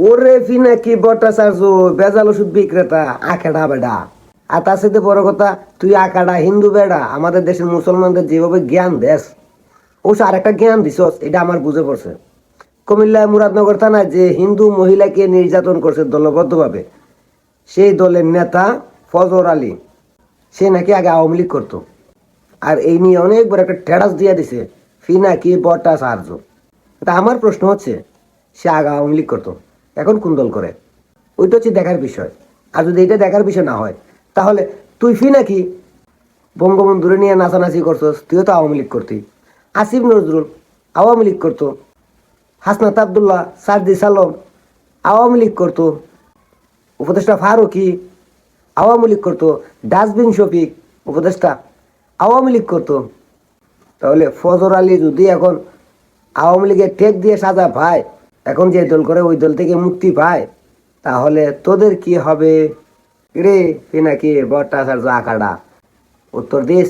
ওরে পিনাকি ভট্টাচার্য, বেজাল ওষুধ বিক্রেতা, আখেডা বেডা। আর তার সাথে বড় কথা, তুই আকাডা হিন্দু বেডা, আমাদের দেশের মুসলমানদের যেভাবে জ্ঞান দেস, ও আর একটা জ্ঞান দিছস, এটা আমার বুঝে পড়ছে। কুমিল্লায় মুরাদনগর থানায় যে হিন্দু মহিলাকে নির্যাতন করছে দলবদ্ধভাবে, সেই দলের নেতা ফজর আলী, সে নাকি আগে আওয়ামী লীগ করতো। আর এই নিয়ে অনেক বড় একটা টেরাস দিয়ে দিছে পিনাকি ভট্টাচার্য। তা আমার প্রশ্ন হচ্ছে, সে আগে আওয়ামী লীগ করতো, এখন কোন দল করে? ওইটা হচ্ছে দেখার বিষয়। আর যদি এটা দেখার বিষয় না হয়, তাহলে তুই পিনাকি বঙ্গবন্ধুরে নিয়ে নাচানাচি করছস, তুইও তো আওয়ামী লীগ করতি। আসিফ নজরুল আওয়ামী লীগ করতো, হাসনাত আবদুল্লাহ, সার্জিস আলম আওয়ামী লীগ করতো, উপদেষ্টা ফারুকি আওয়ামী লীগ করতো, ডাস্টবিন শফিক উপদেষ্টা আওয়ামী লীগ করতো। তাহলে ফজর আলী যদি এখন আওয়ামী লীগের টেক দিয়ে সাজা পায়, এখন যে দল করে ওই দল থেকে মুক্তি পায়, তাহলে তোদের কি হবে রে? পিনাকি ভট্টাচার্য আকাডা, উত্তর দিস।